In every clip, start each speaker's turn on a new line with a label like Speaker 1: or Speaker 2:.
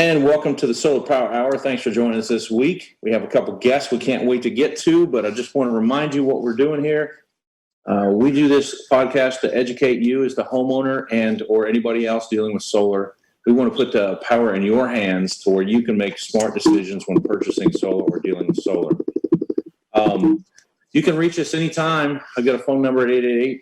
Speaker 1: And welcome to the Solar Power Hour. Thanks for joining us this week. We have a couple guests we can't wait to get to, but I just want to remind you what we're doing here. We do this podcast to educate you as the homeowner and or anybody else dealing with solar. We want to put the power in your hands to where you can make smart decisions when purchasing solar or dealing with solar. You can reach us anytime. I've got a phone number at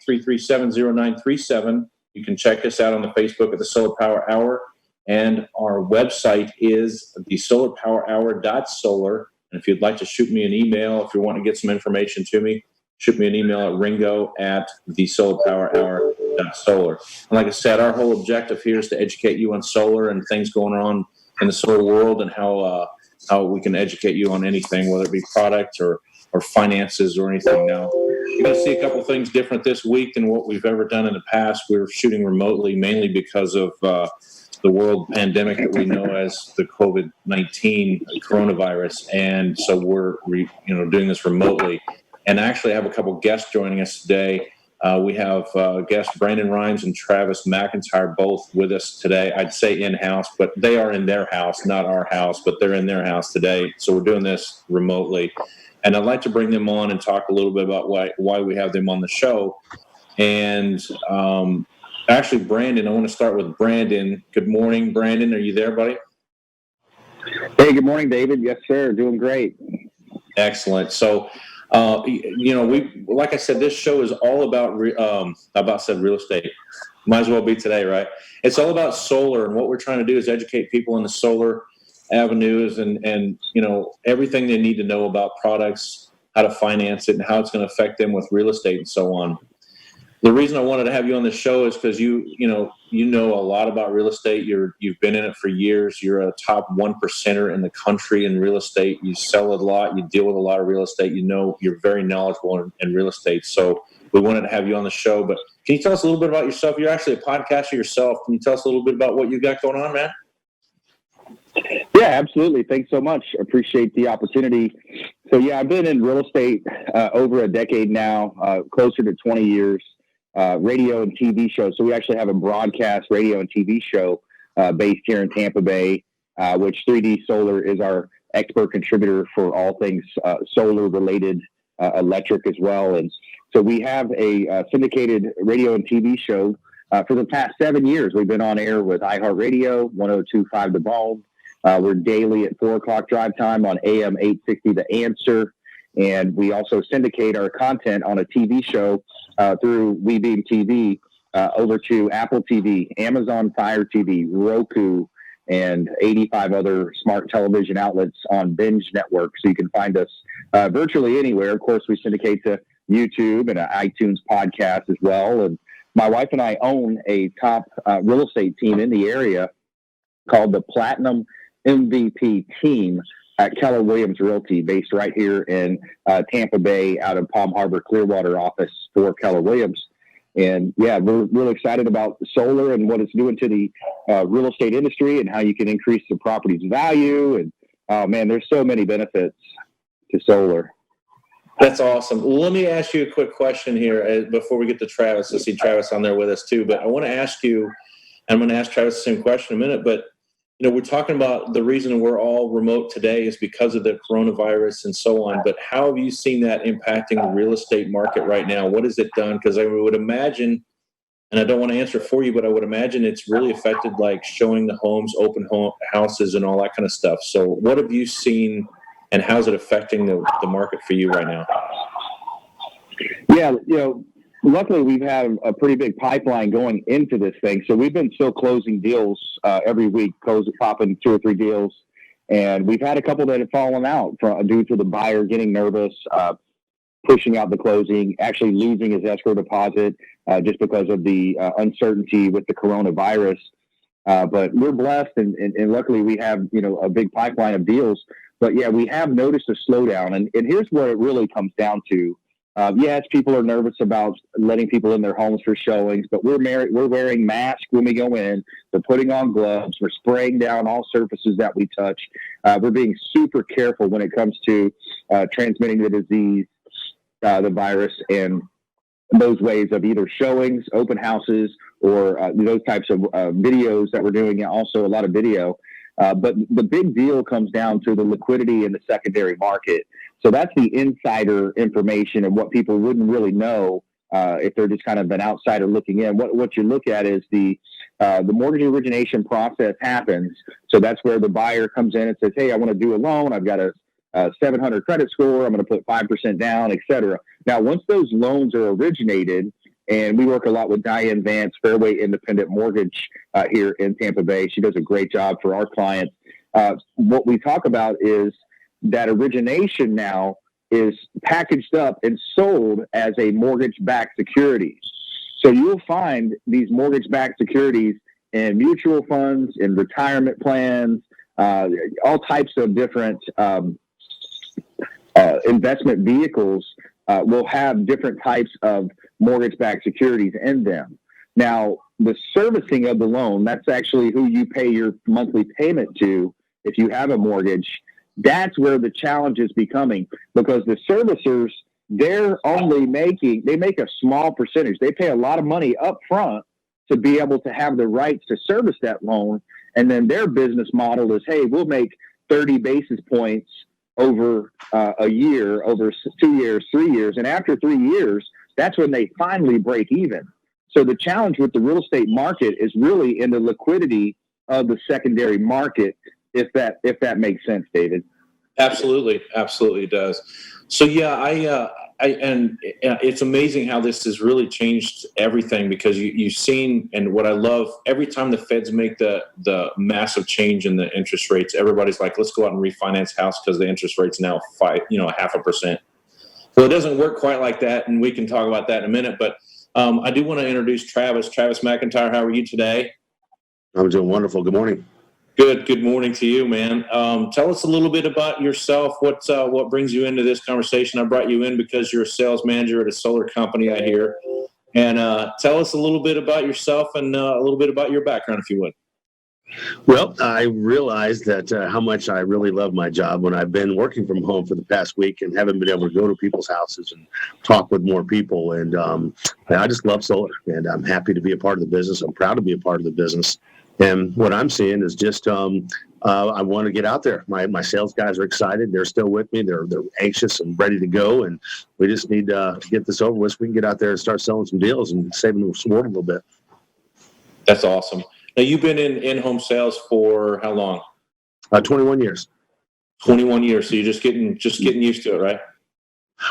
Speaker 1: 888-337-0937. You can check us out on the Facebook at the Solar Power Hour. And our website is thesolarpowerhour.solar. And if you'd like to shoot me an email, if you want to get some information to me, shoot me an email at ringo@thesolarpowerhour.solar. And like I said, our whole objective here is to educate you on solar and things going on in the solar world and how we can educate you on anything, whether it be product or finances or anything. Now, you're going to see a couple things different this week than what we've ever done in the past. We're shooting remotely mainly because of the world pandemic that we know as the COVID-19 coronavirus. And so we're doing this remotely. And actually I have a couple guests joining us today. We have guests Brandon Rhymes and Travis McIntyre both with us today. I'd say in-house, but they are in their house, not our house, but they're in their house today. So we're doing this remotely. And I'd like to bring them on and talk a little bit about why we have them on the show. And actually, Brandon, I want to start with Brandon. Good morning, Brandon. Are you there, buddy?
Speaker 2: Hey, good morning, David. Yes, sir. Doing great.
Speaker 1: Excellent. So, like I said, this show is all about real estate. Might as well be today, right? It's all about solar, and what we're trying to do is educate people in the solar avenues and everything they need to know about products, how to finance it, and how it's going to affect them with real estate and so on. The reason I wanted to have you on the show is because you know a lot about real estate. You've been in it for years. You're a top 1%er in the country in real estate. You sell a lot. You deal with a lot of real estate. You're very knowledgeable in real estate. So we wanted to have you on the show. But can you tell us a little bit about yourself? You're actually a podcaster yourself. Can you tell us a little bit about what you got going on, man?
Speaker 2: Yeah, absolutely. Thanks so much. Appreciate the opportunity. So yeah, I've been in real estate over a decade now, closer to 20 years. Radio and TV shows. So we actually have a broadcast radio and TV show based here in Tampa Bay, which 3D Solar is our expert contributor for all things solar related, electric as well. And so we have a syndicated radio and TV show for the past 7 years. We've been on air with iHeartRadio, 102.5 The Bulb. We're daily at 4 o'clock drive time on AM 860 The Answer. And we also syndicate our content on a TV show through WeBeam TV over to Apple TV, Amazon Fire TV, Roku, and 85 other smart television outlets on Binge Network. So you can find us virtually anywhere. Of course, we syndicate to YouTube and an iTunes podcast as well. And my wife and I own a top real estate team in the area called the Platinum MVP Team at Keller Williams Realty, based right here in Tampa Bay, out of Palm Harbor Clearwater office for Keller Williams. And yeah, we're really excited about solar and what it's doing to the real estate industry and how you can increase the property's value. And there's so many benefits to solar.
Speaker 1: That's awesome. Well, let me ask you a quick question here before we get to Travis. I see Travis on there with us too, but I want to ask you, I'm going to ask Travis the same question in a minute, but we're talking about the reason we're all remote today is because of the coronavirus and so on. But how have you seen that impacting the real estate market right now? What has it done? Because I would imagine, and I don't want to answer for you, but I would imagine it's really affected like showing the homes, open houses and all that kind of stuff. So what have you seen and how's it affecting the market for you right now?
Speaker 2: Yeah, luckily we've had a pretty big pipeline going into this thing. So we've been still closing deals every week, popping 2 or 3 deals. And we've had a couple that have fallen out due to the buyer getting nervous, pushing out the closing, actually losing his escrow deposit just because of the uncertainty with the coronavirus. But we're blessed and luckily we have, a big pipeline of deals. But yeah, we have noticed a slowdown. And here's where it really comes down to. Yes, people are nervous about letting people in their homes for showings, but we're wearing masks when we go in. We're putting on gloves. We're spraying down all surfaces that we touch. We're being super careful when it comes to transmitting the disease, the virus, and those ways of either showings, open houses, or those types of videos that we're doing. Also, a lot of video. But the big deal comes down to the liquidity in the secondary market. So that's the insider information and what people wouldn't really know if they're just kind of an outsider looking in. What you look at is the mortgage origination process happens. So that's where the buyer comes in and says, hey, I want to do a loan. I've got a 700 credit score. I'm going to put 5% down, et cetera. Now, once those loans are originated, and we work a lot with Diane Vance, Fairway Independent Mortgage here in Tampa Bay. She does a great job for our clients. What we talk about is that origination now is packaged up and sold as a mortgage-backed security. So you'll find these mortgage-backed securities in mutual funds, in retirement plans, all types of different investment vehicles will have different types of mortgage-backed securities in them. Now, the servicing of the loan, that's actually who you pay your monthly payment to if you have a mortgage. That's where the challenge is becoming, because the servicers, they make a small percentage. They pay a lot of money up front to be able to have the rights to service that loan. And then their business model is, hey, we'll make 30 basis points over a year, over 2 years, 3 years. And after 3 years, that's when they finally break even. So the challenge with the real estate market is really in the liquidity of the secondary market, if that makes sense, David.
Speaker 1: Absolutely it does. So yeah, and it's amazing how this has really changed everything, because you've seen, and what I love, every time the feds make the massive change in the interest rates, everybody's like, let's go out and refinance house because the interest rate's now 0.5%. Well, it doesn't work quite like that, and we can talk about that in a minute. But I do want to introduce Travis McIntyre. How are you today?
Speaker 3: I'm doing wonderful. Good morning.
Speaker 1: Good morning to you, man. Tell us a little bit about yourself. What brings you into this conversation? I brought you in because you're a sales manager at a solar company, I hear. And tell us a little bit about yourself and a little bit about your background, if you would.
Speaker 3: Well, I realized that how much I really love my job when I've been working from home for the past week and haven't been able to go to people's houses and talk with more people. And I just love solar, and I'm happy to be a part of the business. I'm proud to be a part of the business. And what I'm seeing is just I want to get out there. My sales guys are excited. They're still with me. They're anxious and ready to go. And we just need to get this over with so we can get out there and start selling some deals and saving them some more a little bit.
Speaker 1: That's awesome. Now, you've been in home sales for how long?
Speaker 3: 21 years.
Speaker 1: 21 years. So you're just getting used to it, right?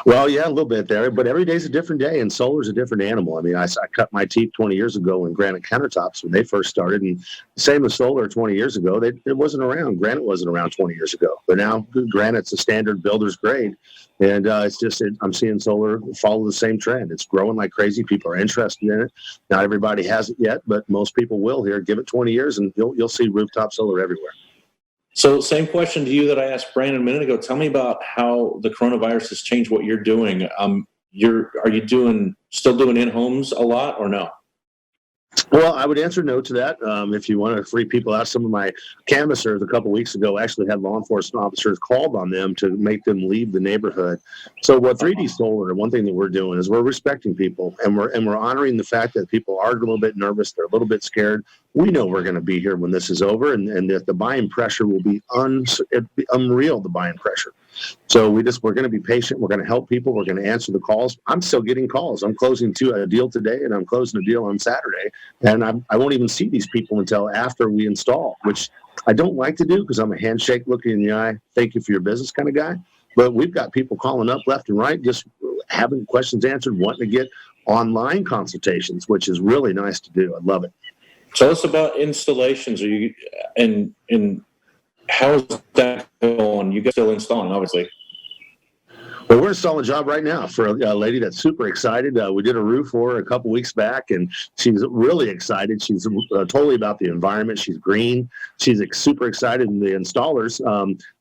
Speaker 3: Well, yeah, a little bit there, but every day's a different day, and solar's a different animal. I mean, I cut my teeth 20 years ago in granite countertops when they first started, and same as solar 20 years ago. It wasn't around. Granite wasn't around 20 years ago, but now granite's a standard builder's grade, and I'm seeing solar follow the same trend. It's growing like crazy. People are interested in it. Not everybody has it yet, but most people will here. Give it 20 years, and you'll see rooftop solar everywhere.
Speaker 1: So same question to you that I asked Brandon a minute ago. Tell me about how the coronavirus has changed what you're doing. Are you still doing in-homes a lot or no?
Speaker 3: Well, I would answer no to that. If you want to free people out, some of my canvassers a couple of weeks ago actually had law enforcement officers called on them to make them leave the neighborhood. So what 3D Solar, one thing that we're doing is we're respecting people, and we're honoring the fact that people are a little bit nervous. They're a little bit scared. We know we're going to be here when this is over, and that the buying pressure will be unreal, the buying pressure. So we're going to be patient. We're going to help people. We're going to answer the calls. I'm still getting calls. I'm closing a deal today, and I'm closing a deal on Saturday. And I won't even see these people until after we install, which I don't like to do because I'm a handshake, looking in the eye, thank you for your business kind of guy. But we've got people calling up left and right, just having questions answered, wanting to get online consultations, which is really nice to do. I love it.
Speaker 1: Tell us about installations. Are you and how's that going? You guys still installing, obviously.
Speaker 3: Well, we're installing a job right now for a lady that's super excited. We did a roof for her a couple weeks back, and she's really excited. She's totally about the environment. She's green. She's super excited. And the installers,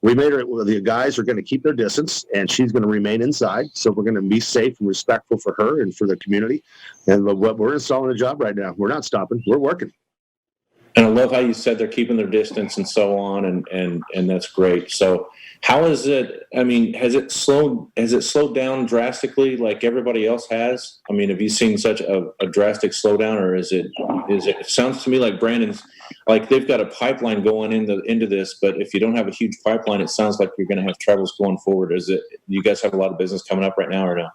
Speaker 3: we made her, the guys are going to keep their distance, and she's going to remain inside. So we're going to be safe and respectful for her and for the community. And we're installing a job right now. We're not stopping. We're working.
Speaker 1: And I love how you said they're keeping their distance and so on, and that's great. So how is it? I mean, has it slowed down drastically like everybody else has? I mean, have you seen such a drastic slowdown, or is it? It sounds to me like Brandon's like they've got a pipeline going into this, but if you don't have a huge pipeline, it sounds like you're going to have troubles going forward. Is it? You guys have a lot of business coming up right now, or no?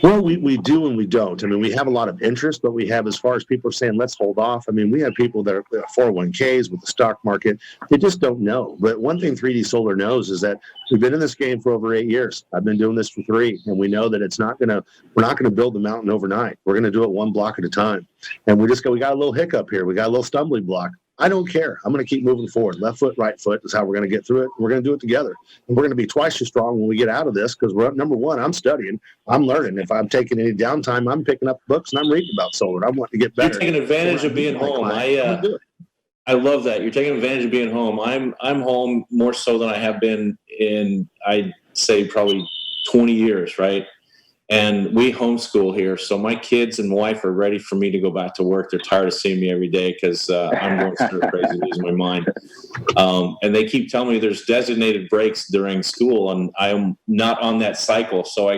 Speaker 3: Well, we do and we don't. I mean, we have a lot of interest, but we have, as far as people are saying, let's hold off. I mean, we have people that are 401ks with the stock market. They just don't know. But one thing 3D Solar knows is that we've been in this game for over 8 years. I've been doing this for 3, and we know that we're not going to build the mountain overnight. We're going to do it one block at a time. And we got a little hiccup here. We got a little stumbling block. I don't care. I'm going to keep moving forward. Left foot, right foot is how we're going to get through it. We're going to do it together. And we're going to be twice as strong when we get out of this because number one, I'm studying. I'm learning. If I'm taking any downtime, I'm picking up books and I'm reading about solar. I want to get better.
Speaker 1: You're taking advantage of being home. I love that. You're taking advantage of being home. I'm home more so than I have been in, I'd say, probably 20 years, right? And we homeschool here, so my kids and wife are ready for me to go back to work. They're tired of seeing me every day because I'm going stir crazy, losing my mind. And they keep telling me there's designated breaks during school, and I'm not on that cycle. So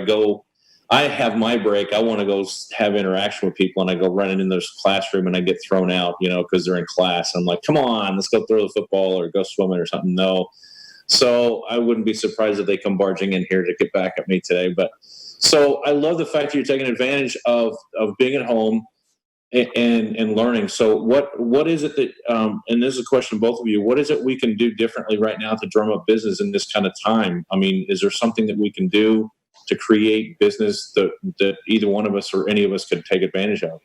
Speaker 1: I have my break. I want to go have interaction with people, and I go running in this classroom, and I get thrown out, because they're in class. I'm like, come on, let's go throw the football or go swimming or something. No. So I wouldn't be surprised if they come barging in here to get back at me today, but. So I love the fact that you're taking advantage of being at home and learning. So what is it that, and this is a question to both of you, what is it we can do differently right now to drum up business in this kind of time? I mean, is there something that we can do to create business that either one of us or any of us could take advantage of?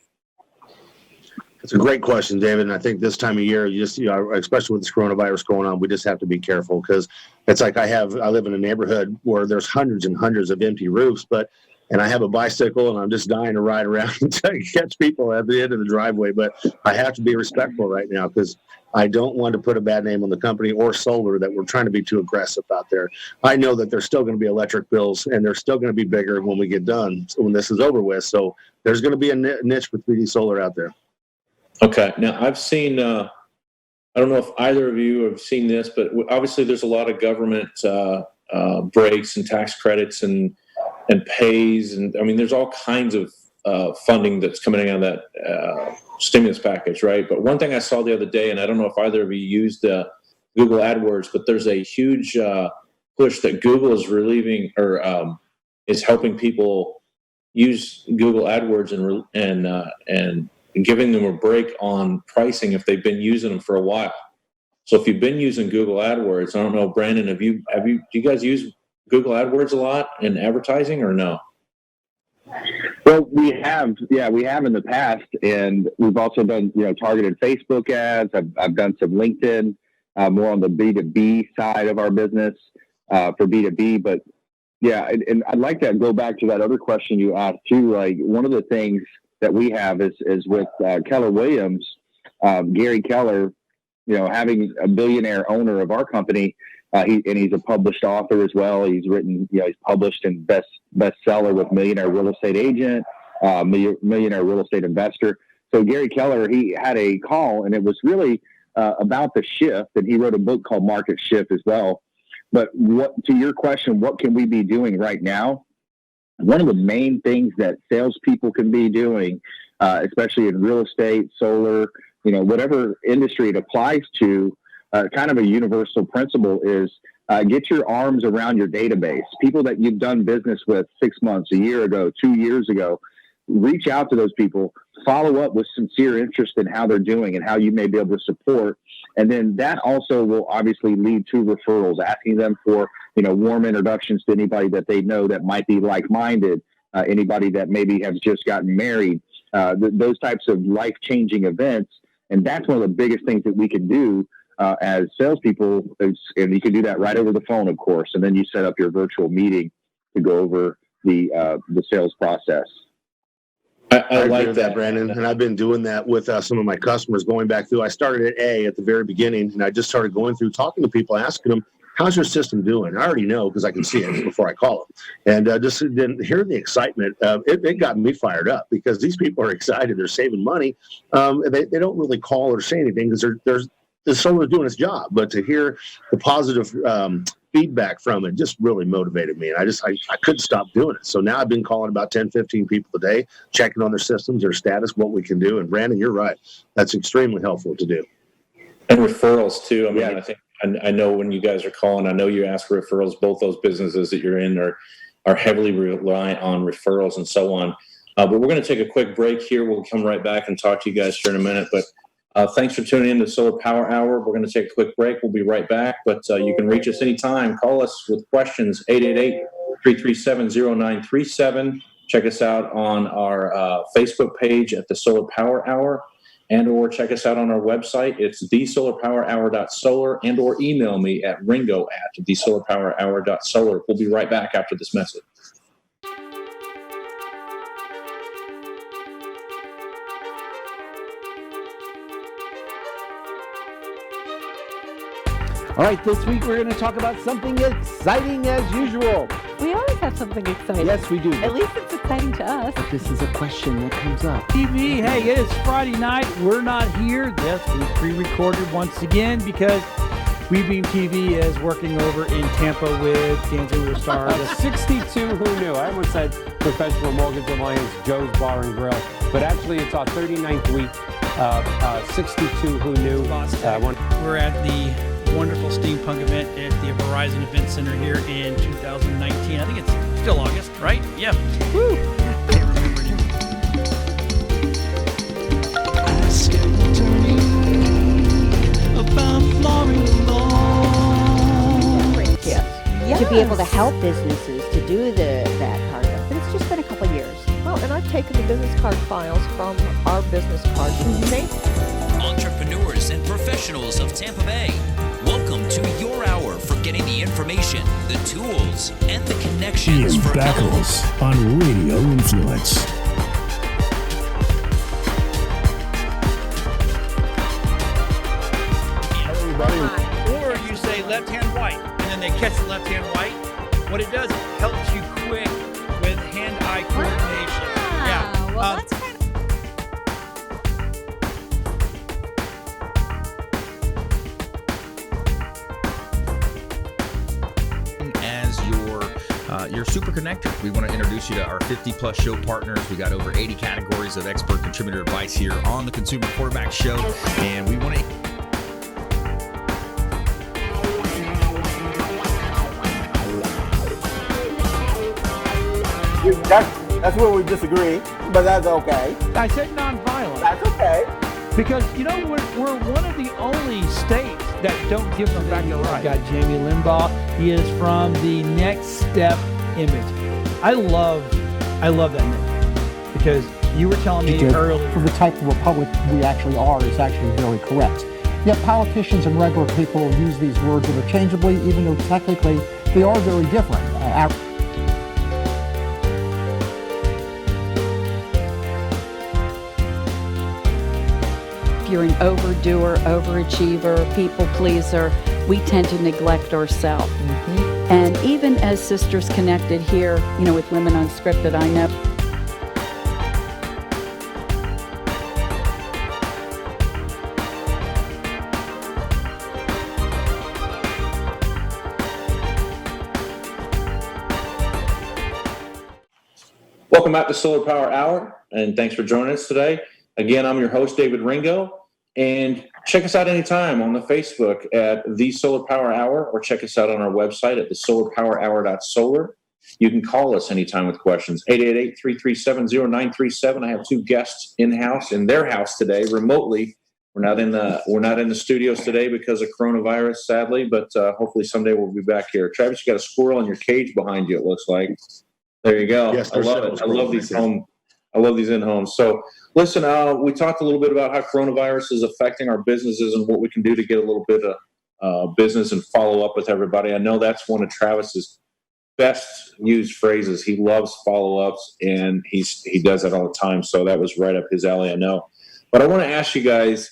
Speaker 3: It's a great question, David. And I think this time of year, especially with this coronavirus going on, we just have to be careful because it's like I live in a neighborhood where there's hundreds and hundreds of empty roofs, and I have a bicycle and I'm just dying to ride around and catch people at the end of the driveway. But I have to be respectful right now because I don't want to put a bad name on the company or solar that we're trying to be too aggressive out there. I know that there's still going to be electric bills and they're still going to be bigger when we get done, when this is over with. So there's going to be a niche for 3D Solar out there.
Speaker 1: Okay. Now I've seen, I don't know if either of you have seen this, but obviously there's a lot of government breaks and tax credits and pays. And I mean, there's all kinds of funding that's coming out of that stimulus package, right? But one thing I saw the other day, and I don't know if either of you used Google AdWords, but there's a huge push that Google is relieving or is helping people use Google AdWords and giving them a break on pricing if they've been using them for a while. So if you've been using Google AdWords, I don't know, Brandon, do you guys use Google AdWords a lot in advertising or no?
Speaker 2: Well, we have in the past, and we've also done, targeted Facebook ads. I've done some LinkedIn, more on the B2B side of our business, for B2B, but yeah. And I'd like to go back to that other question you asked too. Like one of the things that we have is with Keller Williams, Gary Keller, having a billionaire owner of our company. He's a published author as well. He's written, he's published in bestseller with Millionaire Real Estate Agent, Millionaire Real Estate Investor. So Gary Keller, he had a call, and it was really about the shift. And he wrote a book called Market Shift as well. But to your question, what can we be doing right now? One of the main things that salespeople can be doing, especially in real estate, solar, whatever industry it applies to, kind of a universal principle is get your arms around your database. People that you've done business with 6 months, a year ago, 2 years ago, reach out to those people, follow up with sincere interest in how they're doing and how you may be able to support. And then that also will obviously lead to referrals, asking them for, warm introductions to anybody that they know that might be like-minded, anybody that maybe has just gotten married, those types of life-changing events. And that's one of the biggest things that we can do as salespeople, and you can do that right over the phone, of course. And then you set up your virtual meeting to go over the sales process.
Speaker 3: I like that, Brandon. And I've been doing that with some of my customers going back through. I started at the very beginning, and I just started going through, talking to people, asking them, how's your system doing? I already know because I can see it before I call them. And just then hearing the excitement, it got me fired up because these people are excited. They're saving money. They don't really call or say anything because the solar is doing its job. But to hear the positive feedback from it just really motivated me. And I couldn't stop doing it. So now I've been calling about 10, 15 people a day, checking on their systems, their status, what we can do. And Brandon, you're right. That's extremely helpful to do.
Speaker 1: And referrals too. I mean,
Speaker 3: Yeah.
Speaker 1: I think I know when you guys are calling, I know you ask for referrals. Both those businesses that you're in are heavily reliant on referrals and so on. But we're going to take a quick break here. We'll come right back and talk to you guys here in a minute. But thanks for tuning in to Solar Power Hour. We're going to take a quick break. We'll be right back. But you can reach us anytime. Call us with questions, 888-337-0937. Check us out on our Facebook page at the Solar Power Hour, and or check us out on our website. It's thesolarpowerhour.solar, and or email me at ringo@thesolarpowerhour.solar. We'll be right back after this message.
Speaker 4: All right, this week we're going to talk about something exciting as usual.
Speaker 5: We always have something exciting.
Speaker 4: Yes, we do.
Speaker 5: At least it's exciting to us.
Speaker 4: But this is a question that comes up.
Speaker 6: TV, hey, it is Friday night. We're not here. Yes, we pre-recorded once again because WeBeam TV is working over in Tampa with Dancing with the Stars.
Speaker 7: 62 Who Knew. I almost said Professional Mortgage Alliance, Joe's Bar and Grill. But actually, it's our 39th week of 62 Who Knew.
Speaker 6: We're at the wonderful steampunk event at the Verizon Event Center here in 2019. I think it's still August, right? Yeah. Woo! Can't remember it.
Speaker 5: Yes.
Speaker 8: To be able to help businesses to do that part of it. But it's just been a couple of years.
Speaker 9: Well, and I've taken the business card files from our business cards and changed them.
Speaker 10: Entrepreneurs and professionals of Tampa Bay, welcome to your hour for getting the information, the tools, and the connections
Speaker 11: Ian
Speaker 10: for
Speaker 11: Beckles on Radio Influence.
Speaker 6: Or you say left hand white, and then they catch the left hand white. What it does, it helps you quick with hand-eye coordination. Yeah.
Speaker 5: Well, that's kind
Speaker 12: as your super connector. We want to introduce you to our 50-plus show partners. We got over 80 categories of expert contributor advice here on the Consumer Quarterback Show, and we want to.
Speaker 4: That's where we disagree, but that's okay.
Speaker 6: I said nonviolent.
Speaker 4: That's okay.
Speaker 6: Because, you know, we're one of the only states that don't give them back the right. Got Jamie Limbaugh. He is from the Next Step Image. I love that name because you were telling me earlier.
Speaker 13: For the type of republic we actually are is actually very correct. Yet politicians and regular people use these words interchangeably, even though technically they are very different.
Speaker 8: If you're an overdoer, overachiever, people pleaser, we tend to neglect ourselves. And even as Sisters Connected here, you know, with Women Unscripted, I know.
Speaker 1: Welcome back to Solar Power Hour, and thanks for joining us today. Again, I'm your host, David Ringo, and check us out anytime on the Facebook at The Solar Power Hour, or check us out on our website at thesolarpowerhour.solar. You can call us anytime with questions, 888-337-0937. I have two guests in-house, in their house today, remotely. We're not in the studios today because of coronavirus, sadly, but hopefully someday we'll be back here. Travis, you got a squirrel in your cage behind you, it looks like. There you go.
Speaker 3: Yes,
Speaker 1: I love it. I love these home. I love these in-homes. So listen, we talked a little bit about how coronavirus is affecting our businesses and what we can do to get a little bit of business and follow up with everybody. I know that's one of Travis's best used phrases. He loves follow-ups, and he does that all the time. So that was right up his alley, I know. But I want to ask you guys,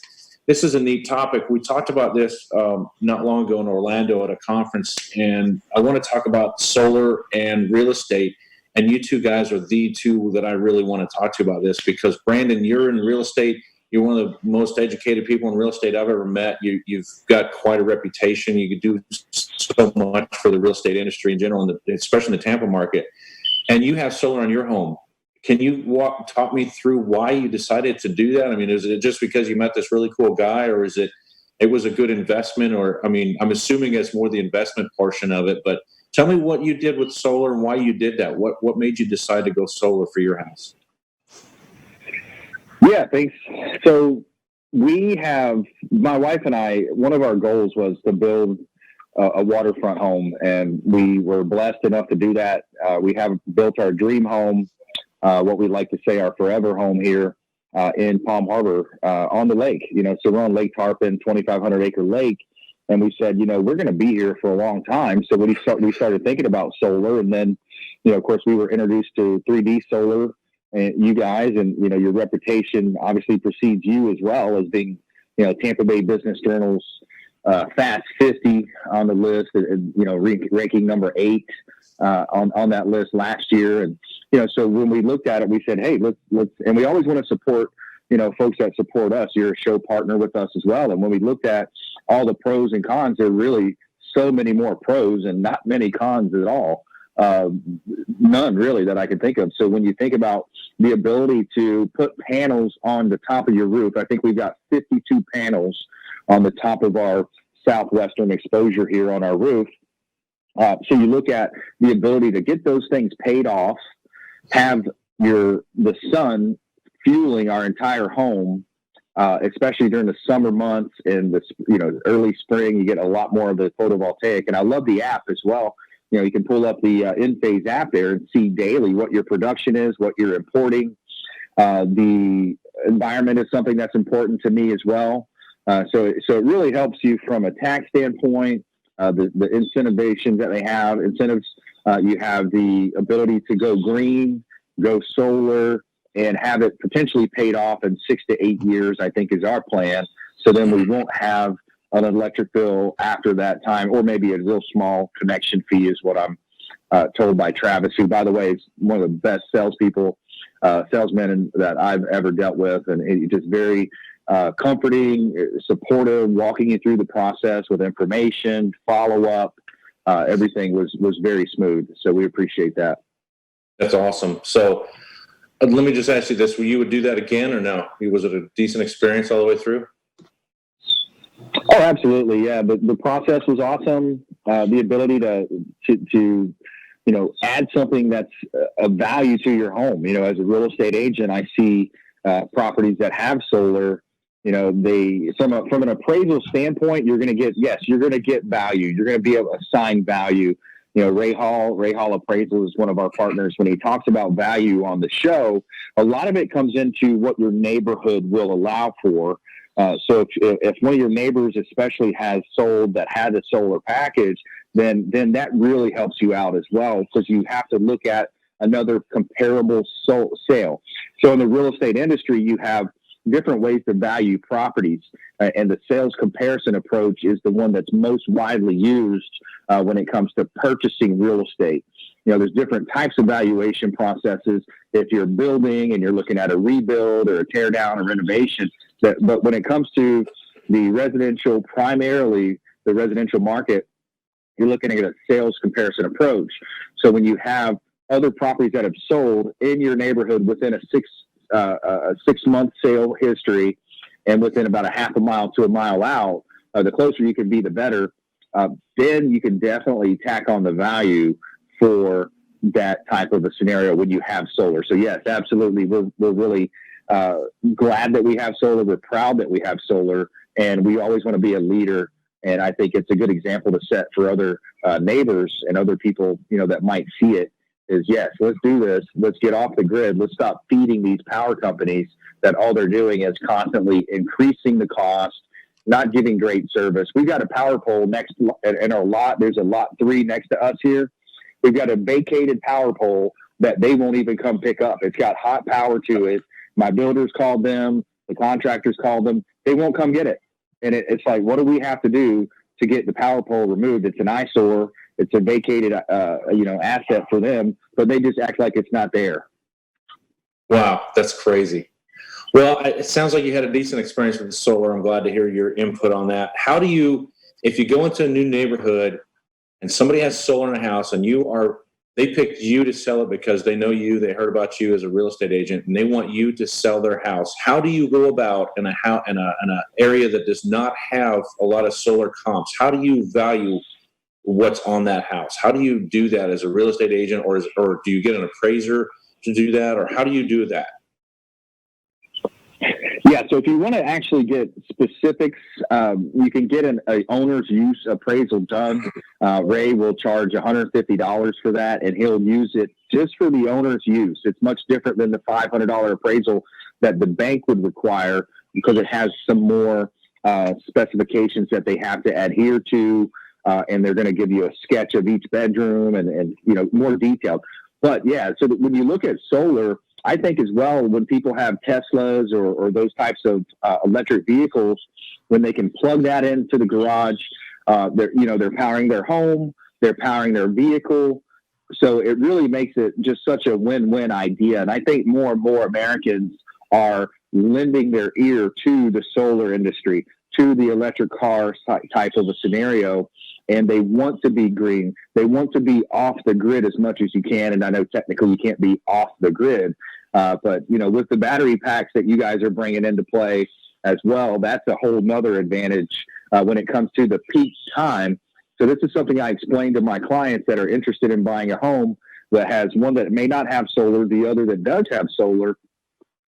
Speaker 1: this is a neat topic. We talked about this not long ago in Orlando at a conference, and I want to talk about solar and real estate. And you two guys are the two that I really want to talk to about this, because Brandon, you're in real estate. You're one of the most educated people in real estate I've ever met. You've got quite a reputation. You could do so much for the real estate industry in general, and especially in the Tampa market. And you have solar on your home. Can you talk me through why you decided to do that? I mean, is it just because you met this really cool guy, or is it was a good investment? Or, I mean, I'm assuming it's more the investment portion of it, but tell me what you did with solar and why you did that. What made you decide to go solar for your house?
Speaker 2: Yeah, thanks. So my wife and I, one of our goals was to build a waterfront home, and we were blessed enough to do that. We have built our dream home, what we like to say our forever home here in Palm Harbor on the lake. So we're on Lake Tarpon, 2,500 acre lake. And we said, we're going to be here for a long time. So we started thinking about solar. And then, of course, we were introduced to 3D Solar and you guys, and, your reputation obviously precedes you as well as being, Tampa Bay Business Journal's Fast 50 on the list, and, ranking number 8 on that list last year. And, so when we looked at it, we said, hey, let's, and we always want to support, folks that support us. You're a show partner with us as well. And when we looked at all the pros and cons, there are really so many more pros and not many cons at all. None really that I can think of. So when you think about the ability to put panels on the top of your roof, I think we've got 52 panels on the top of our southwestern exposure here on our roof. So you look at the ability to get those things paid off, have the sun fueling our entire home, especially during the summer months and the early spring. You get a lot more of the photovoltaic, and I love the app as well. You can pull up the Enphase app there and see daily what your production is, what you're importing. The environment is something that's important to me as well. So it really helps you from a tax standpoint. The incentivations that they have, incentives, you have the ability to go green, go solar, and have it potentially paid off in 6 to 8 years, I think is our plan. So then we won't have an electric bill after that time, or maybe a real small connection fee is what I'm told by Travis, who, by the way, is one of the best salesmen that I've ever dealt with. And he's just very comforting, supportive, walking you through the process with information, follow-up. Everything was very smooth. So we appreciate that.
Speaker 1: That's awesome. So let me just ask you this. You would do that again or no? Was it a decent experience all the way through?
Speaker 2: Oh, absolutely. Yeah. But the process was awesome. The ability to add something that's of value to your home. As a real estate agent, I see properties that have solar. They from an appraisal standpoint, you're going to get value. You're going to be able to assign value. Ray Hall Appraisal is one of our partners. When he talks about value on the show, a lot of it comes into what your neighborhood will allow for. So if one of your neighbors especially has sold that had a solar package, then that really helps you out as well, because you have to look at another comparable sale. So in the real estate industry, you have different ways to value properties, and the sales comparison approach is the one that's most widely used when it comes to purchasing real estate. There's different types of valuation processes. If you're building and you're looking at a rebuild or a tear down or renovation, but when it comes to the residential, primarily the residential market, you're looking at a sales comparison approach. So when you have other properties that have sold in your neighborhood within a 6 month sale history, and within about a half a mile to a mile out, the closer you can be, the better. Then you can definitely tack on the value for that type of a scenario when you have solar. So yes, absolutely. We're really glad that we have solar. We're proud that we have solar, and we always want to be a leader. And I think it's a good example to set for other neighbors and other people, that might see it. Is yes, let's do this. Let's get off the grid. Let's stop feeding these power companies that all they're doing is constantly increasing the cost, not giving great service. We've got a power pole next in our lot. There's a lot 3 next to us here. We've got a vacated power pole that they won't even come pick up. It's got hot power to it. My builders called them. The contractors call them. They won't come get it. And it's like, what do we have to do to get the power pole removed? It's an eyesore. It's a vacated, asset for them, but they just act like it's not there.
Speaker 1: Wow, that's crazy. Well, it sounds like you had a decent experience with the solar. I'm glad to hear your input on that. How do you, if you go into a new neighborhood and somebody has solar in a house and they picked you to sell it because they know you, they heard about you as a real estate agent, and they want you to sell their house. How do you go about in a area that does not have a lot of solar comps? How do you value what's on that house? How do you do that as a real estate agent, or do you get an appraiser to do that, or how do you do that?
Speaker 2: Yeah, so if you want to actually get specifics, you can get an owner's use appraisal done. Ray will charge $150 for that, and he'll use it just for the owner's use. It's much different than the $500 appraisal that the bank would require because it has some more specifications that they have to adhere to, and they're going to give you a sketch of each bedroom and more detailed. But yeah, so when you look at solar, I think as well, when people have Teslas or those types of electric vehicles, when they can plug that into the garage, they're powering their home, they're powering their vehicle. So it really makes it just such a win-win idea. And I think more and more Americans are lending their ear to the solar industry, to the electric car type of a scenario. And they want to be green. They want to be off the grid as much as you can. And I know technically you can't be off the grid, but with the battery packs that you guys are bringing into play as well, that's a whole nother advantage when it comes to the peak time. So this is something I explain to my clients that are interested in buying a home that has one that may not have solar, the other that does have solar.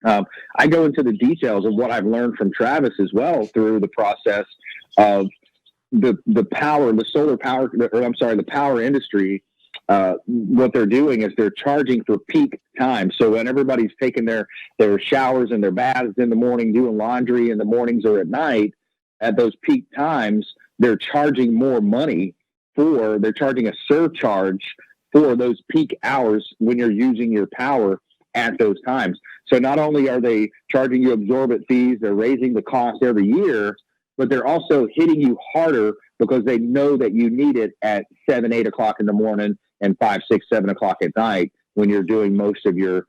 Speaker 2: I go into the details of what I've learned from Travis as well through the process of the power industry. What they're doing is they're charging for peak time. So when everybody's taking their showers and their baths in the morning, doing laundry in the mornings or at night, at those peak times, they're charging more money they're charging a surcharge for those peak hours when you're using your power at those times. So not only are they charging you absorbent fees, they're raising the cost every year, but they're also hitting you harder because they know that you need it at 7, 8 o'clock in the morning and 5, 6, 7 o'clock at night when you're doing most of your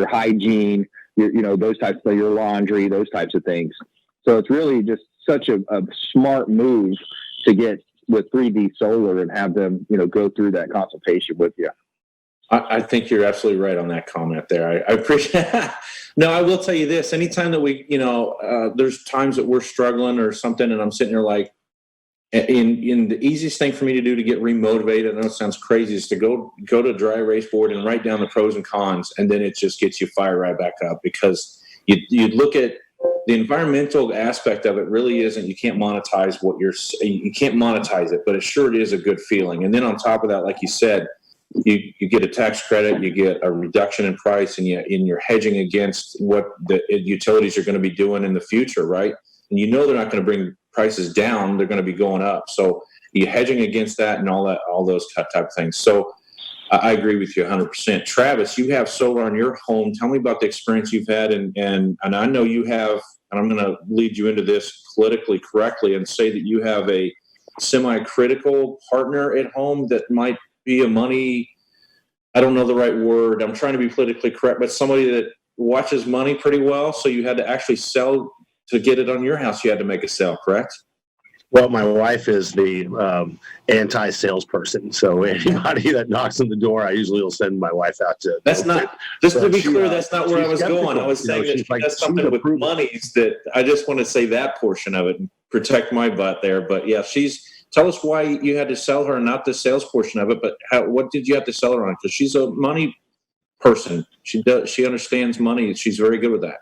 Speaker 2: hygiene, those types of your laundry, those types of things. So it's really just such a smart move to get with 3D Solar and have them, go through that consultation with you.
Speaker 1: I think you're absolutely right on that comment there. I appreciate it. No, I will tell you this. Anytime that we, there's times that we're struggling or something, and I'm sitting there like, in the easiest thing for me to do to get remotivated, I know it sounds crazy, is to go to dry erase board and write down the pros and cons, and then it just gets you fired right back up because you look at the environmental aspect of it really isn't, you can't monetize you can't monetize it, but it sure is a good feeling. And then on top of that, like you said, you get a tax credit, you get a reduction in price, and you're hedging against what the utilities are going to be doing in the future, right? And they're not going to bring prices down; they're going to be going up. So you're hedging against that and all those type of things. So I agree with you 100%. Travis, you have solar on your home. Tell me about the experience you've had, and I know you have. And I'm going to lead you into this politically correctly and say that you have a semi-critical partner at home that might be I don't know the right word. I'm trying to be politically correct, but somebody that watches money pretty well. So you had to actually sell to get it on your house. You had to make a sale, correct?
Speaker 3: Well, my wife is the anti-salesperson. So anybody that knocks on the door, I usually will send my wife out to.
Speaker 1: That's not, just to be clear, that's not where I was going. I was saying that that's something with monies that I just want to say that portion of it and protect my butt there. But yeah, tell us why you had to sell her, not the sales portion of it, but what did you have to sell her on? Because she's a money person. She understands money. She's very good with that.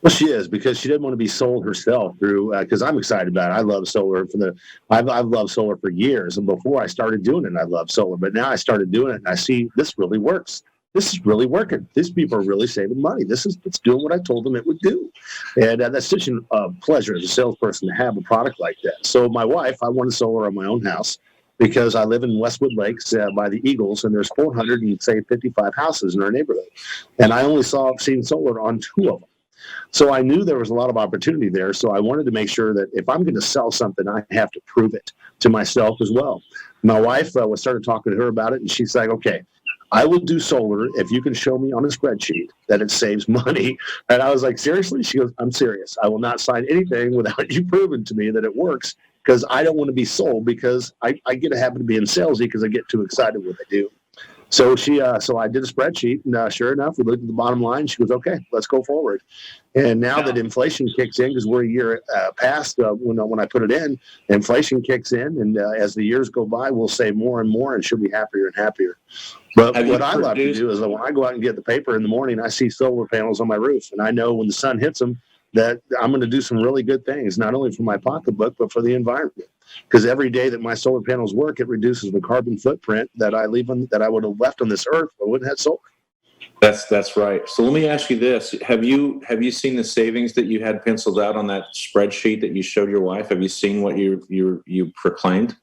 Speaker 3: Well, she is, because she didn't want to be sold herself through, because I'm excited about it. I love solar I've loved solar for years. And before I started doing it, I loved solar. But now I started doing it and I see this really works. This is really working. These people are really saving money. It's doing what I told them it would do. And that's such a pleasure as a salesperson to have a product like that. So my wife, I wanted solar on my own house. because I live in Westwood Lakes by the Eagles, and there's 455 houses in our neighborhood, and I only seen solar on 2 of them. So I knew there was a lot of opportunity there. So I wanted to make sure that if I'm going to sell something, I have to prove it to myself as well. My wife started talking to her about it, and she's like, okay, I will do solar if you can show me on a spreadsheet that it saves money. And I was like, seriously? She goes, I'm serious. I will not sign anything without you proving to me that it works, because I don't want to be sold, because I get a habit of being salesy because I get too excited with what I do. So so I did a spreadsheet, and sure enough, we looked at the bottom line. She goes, okay, let's go forward. And now that inflation kicks in, because we're a year past when I put it in, inflation kicks in, and as the years go by, we'll save more and more, and she'll be happier and happier. But what I love to do is when I go out and get the paper in the morning, I see solar panels on my roof, and I know when the sun hits them that I'm going to do some really good things, not only for my pocketbook, but for the environment. Because every day that my solar panels work, it reduces the carbon footprint that I would have left on this earth if I wouldn't have had solar.
Speaker 1: That's right. So let me ask you this: Have you seen the savings that you had penciled out on that spreadsheet that you showed your wife? Have you seen what you proclaimed?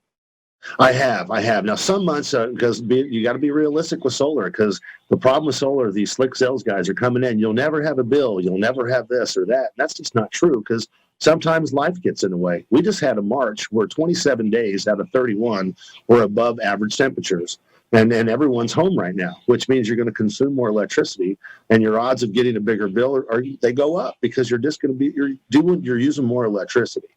Speaker 3: I have. Now, some months, because you got to be realistic with solar, because the problem with solar, these slick sales guys are coming in. You'll never have a bill. You'll never have this or that. That's just not true, because sometimes life gets in the way. We just had a March where 27 days out of 31 were above average temperatures. And everyone's home right now, which means you're going to consume more electricity, and your odds of getting a bigger bill they go up, because you're using more electricity.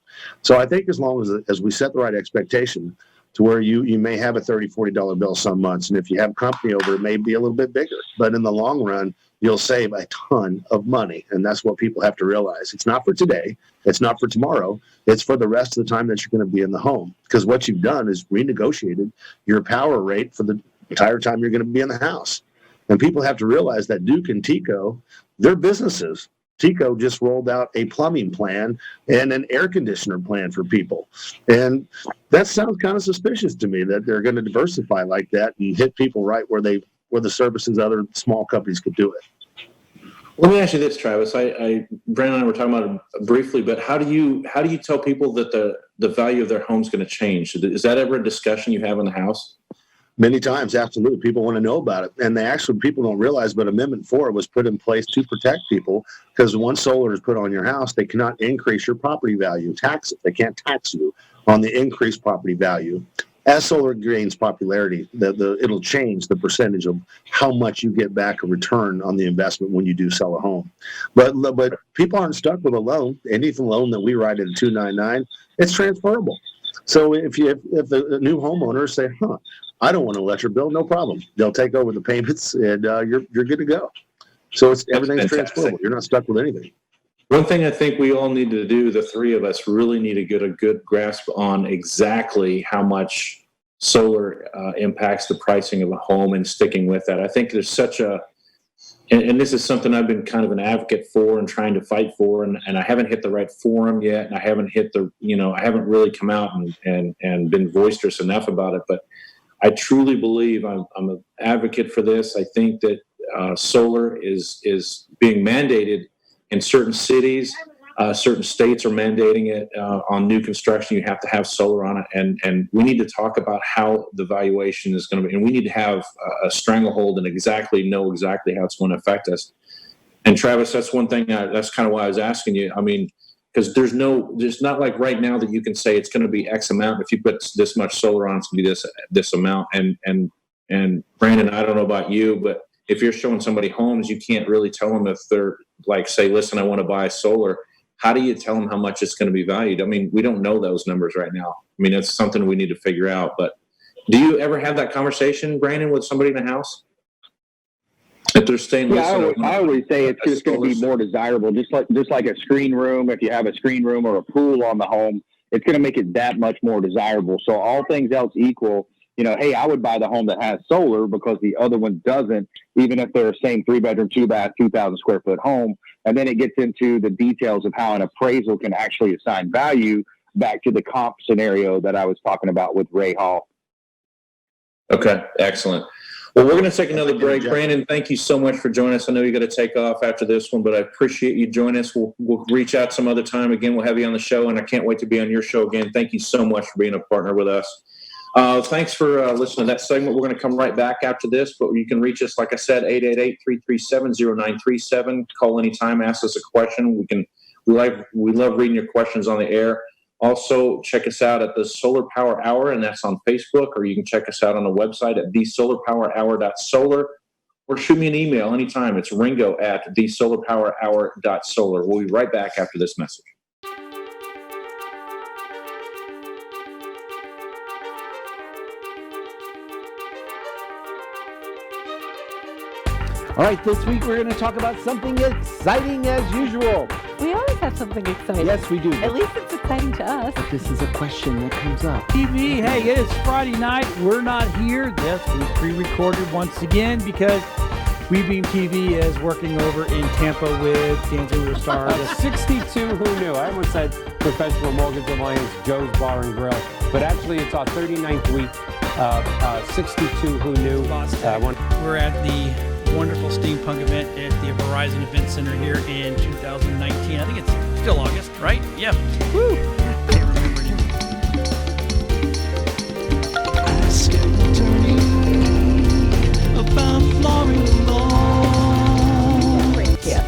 Speaker 3: So I think as long as we set the right expectation to where you may have a $30, $40 bill some months, and if you have company over, it may be a little bit bigger. But in the long run, you'll save a ton of money, and that's what people have to realize. It's not for today. It's not for tomorrow. It's for the rest of the time that you're going to be in the home, because what you've done is renegotiated your power rate for the entire time you're going to be in the house. And people have to realize that Duke and TECO, they're businesses. TECO just rolled out a plumbing plan and an air conditioner plan for people. And that sounds kind of suspicious to me, that they're going to diversify like that and hit people right where the services other small companies could do it.
Speaker 1: Let me ask you this, Travis. Brandon and I were talking about it briefly, but how do you tell people that the value of their home is going to change? Is that ever a discussion you have in the house?
Speaker 3: Many times, absolutely. people want to know about it. And people don't realize, but Amendment 4 was put in place to protect people, because once solar is put on your house, they cannot increase your property value, tax it. They can't tax you on the increased property value. As solar gains popularity, it'll change the percentage of how much you get back a return on the investment when you do sell a home. But people aren't stuck with a loan. Any loan that we write at a 299, it's transferable. So if the new homeowners say, I don't want an electric bill, no problem. They'll take over the payments, and you're good to go. So everything's transferable. You're not stuck with anything.
Speaker 1: One thing I think we all need to do, the three of us, really need to get a good grasp on exactly how much solar impacts the pricing of a home, and sticking with that. I think there's such and this is something I've been kind of an advocate for and trying to fight for, and I haven't hit the right forum yet, and I haven't I haven't really come out and been boisterous enough about it, but I truly believe I'm an advocate for this. I think that solar is being mandated in certain cities. Certain states are mandating it on new construction. You have to have solar on it, and we need to talk about how the valuation is going to be, and we need to have a stranglehold and know exactly how it's going to affect us. And Travis, that's one thing. That's kind of why I was asking you. I mean, because there's not like right now that you can say it's going to be X amount. If you put this much solar on, it's going to be this amount. And Brandon, I don't know about you, but if you're showing somebody homes, you can't really tell them if they're like, say, listen, I want to buy solar. How do you tell them how much it's going to be valued? I mean, we don't know those numbers right now. I mean, it's something we need to figure out. But do you ever have that conversation, Brandon, with somebody in the house? If they're staying,
Speaker 2: I always say it's just going to be more desirable, just like a screen room. If you have a screen room or a pool on the home, it's going to make it that much more desirable. So all things else equal, hey, I would buy the home that has solar because the other one doesn't, even if they're the same 3-bedroom, 2-bath, 2,000 square foot home. And then it gets into the details of how an appraisal can actually assign value back to the comp scenario that I was talking about with Ray Hall.
Speaker 1: Okay, excellent. Well, we're going to take another break. Brandon, thank you so much for joining us. I know you got to take off after this one, but I appreciate you joining us. We'll reach out some other time. Again, we'll have you on the show, and I can't wait to be on your show again. Thank you so much for being a partner with us. Thanks for listening to that segment. We're going to come right back after this, but you can reach us, like I said, 888-337-0937. Call anytime, ask us a question. We love reading your questions on the air. Also, check us out at the Solar Power Hour, and that's on Facebook, or you can check us out on the website at thesolarpowerhour.solar, or shoot me an email anytime. It's ringo@thesolarpowerhour.solar. We'll be right back after this message.
Speaker 4: All right, this week we're going to talk about something exciting as usual.
Speaker 5: We always have something exciting.
Speaker 4: Yes, we do.
Speaker 5: At least it's exciting to us.
Speaker 4: But this is a question that comes up.
Speaker 6: TV, hey, it is Friday night. We're not here. Yes, we pre-recorded once again because WeBeam TV is working over in Tampa with Dancing with the Stars.
Speaker 7: 62 who knew. I almost said Professional Mortgage Alliance, Joe's Bar and Grill, but actually it's our 39th week. 62 who knew.
Speaker 6: We're at the wonderful steampunk event at the Verizon Event Center here in 2019. I think it's still August, right? Yeah. Woo! Can't remember. I skipped the turning about Florida law.
Speaker 5: Yes.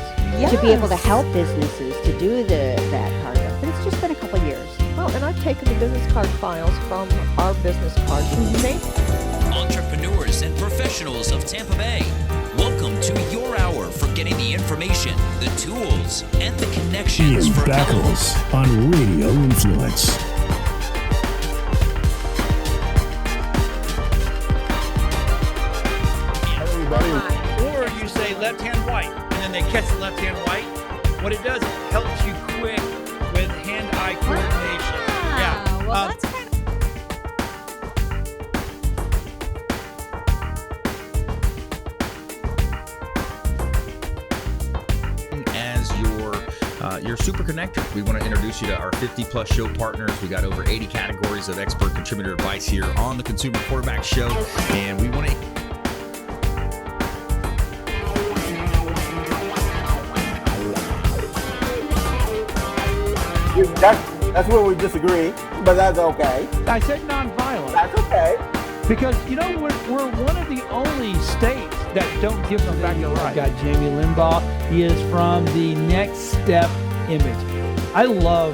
Speaker 14: To be able to help businesses to do that part of it. But it's just been a couple of years.
Speaker 9: Well, and I've taken the business card files from our business cards.
Speaker 10: Entrepreneurs and professionals of Tampa Bay, welcome to your hour for getting the information, the tools, and the connections
Speaker 11: Ian
Speaker 10: for
Speaker 11: Beckles on Radio Influence.
Speaker 6: Or you say left hand white, and then they catch the left hand white. What it does, it helps you quick with hand-eye coordination. Yeah.
Speaker 5: Well, that's kind
Speaker 12: As your super connector, we want to introduce you to our 50-plus show partners. We got over 80 categories of expert contributor advice here on the Consumer Quarterback Show, and we want to.
Speaker 4: That's where we disagree, but that's okay.
Speaker 6: I said nonviolent.
Speaker 4: That's okay.
Speaker 6: Because, you know, we're one of the only states that don't give them back the right. Got Jamie Limbaugh. He is from the Next Step Image. I love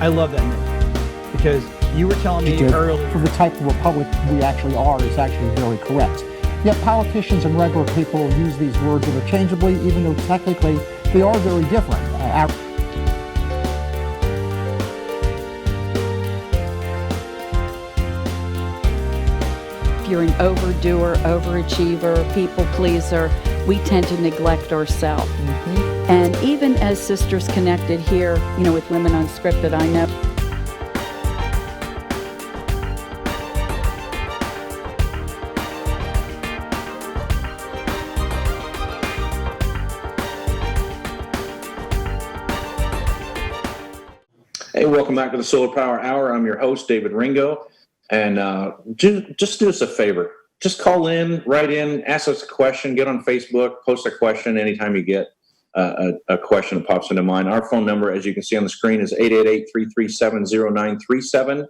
Speaker 6: that name because you were telling me earlier.
Speaker 13: For the type of republic we actually are is actually very correct. Yet politicians and regular people use these words interchangeably, even though technically they are very different.
Speaker 8: If you're an overdoer, overachiever, people pleaser, we tend to neglect ourselves. And even as Sisters Connected here, you know, with Women Unscripted, I know.
Speaker 1: Hey, welcome back to the Solar Power Hour. I'm your host, David Ringo. And just do us a favor. Just call in, write in, ask us a question, get on Facebook, post a question anytime you get a question that pops into mind. Our phone number, as you can see on the screen, is 888-337-0937.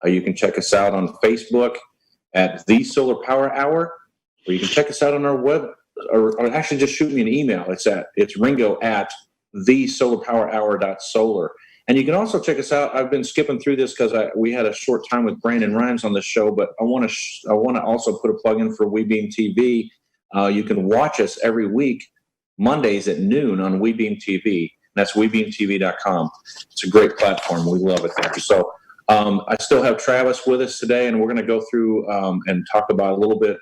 Speaker 1: You can check us out on Facebook at The Solar Power Hour, or you can check us out on our web, or actually just shoot me an email. It's ringo@thesolarpowerhour.solar. And you can also check us out. I've been skipping through this because we had a short time with Brandon Rhymes on the show, but I want to also put a plug in for WeBeam TV. You can watch us every week, Mondays at noon on WeBeam TV. That's WeBeamTV.com. It's a great platform. We love it there. So I still have Travis with us today, and we're going to go through and talk about a little bit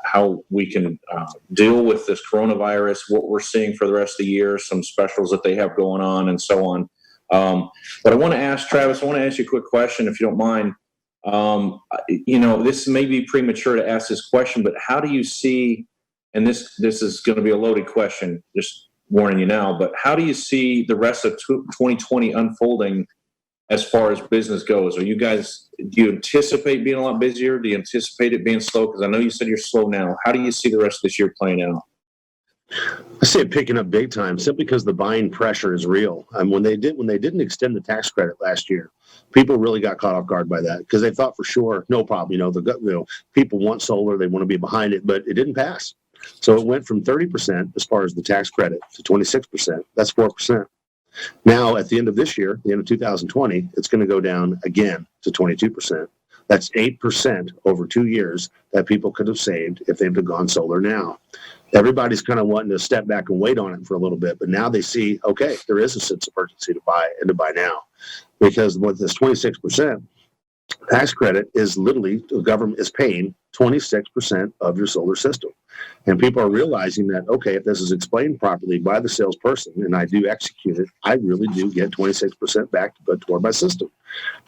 Speaker 1: how we can deal with this coronavirus, what we're seeing for the rest of the year, some specials that they have going on, and so on. But I want to ask Travis, I want to ask you a quick question, if you don't mind. You know, this may be premature to ask this question, but how do you see, and this is going to be a loaded question, just warning you now, but how do you see the rest of 2020 unfolding as far as business goes? Do you anticipate being a lot busier? Do you anticipate it being slow? Because I know you said you're slow now. How do you see the rest of this year playing out?
Speaker 3: I see it picking up big time simply because the buying pressure is real. When they didn't extend the tax credit last year, people really got caught off guard by that because they thought for sure, no problem. People want solar, they want to be behind it, but it didn't pass. So it went from 30% as far as the tax credit to 26%. That's 4%. Now at the end of this year, the end of 2020, it's going to go down again to 22%. That's 8% over 2 years that people could have saved if they'd have gone solar now. Everybody's kind of wanting to step back and wait on it for a little bit, but now they see, okay, there is a sense of urgency to buy and to buy now. Because with this 26% tax credit is literally, the government is paying 26% of your solar system. And people are realizing that, okay, if this is explained properly by the salesperson and I do execute it, I really do get 26% back to put toward my system.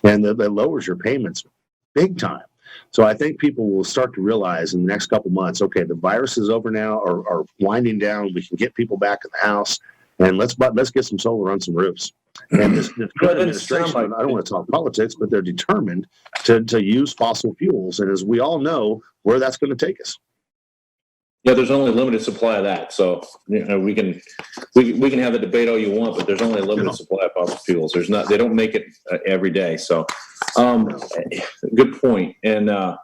Speaker 3: And that lowers your payments big time. So I think people will start to realize in the next couple months, okay, the virus is over now or winding down. We can get people back in the house, and let's get some solar on some roofs. And this current administration, I don't want to talk politics, but they're determined to use fossil fuels. And as we all know, where that's going to take us.
Speaker 1: Yeah, there's only a limited supply of that. So we can have the debate all you want, but there's only a limited supply of fossil fuels. They don't make it every day. So good point. And I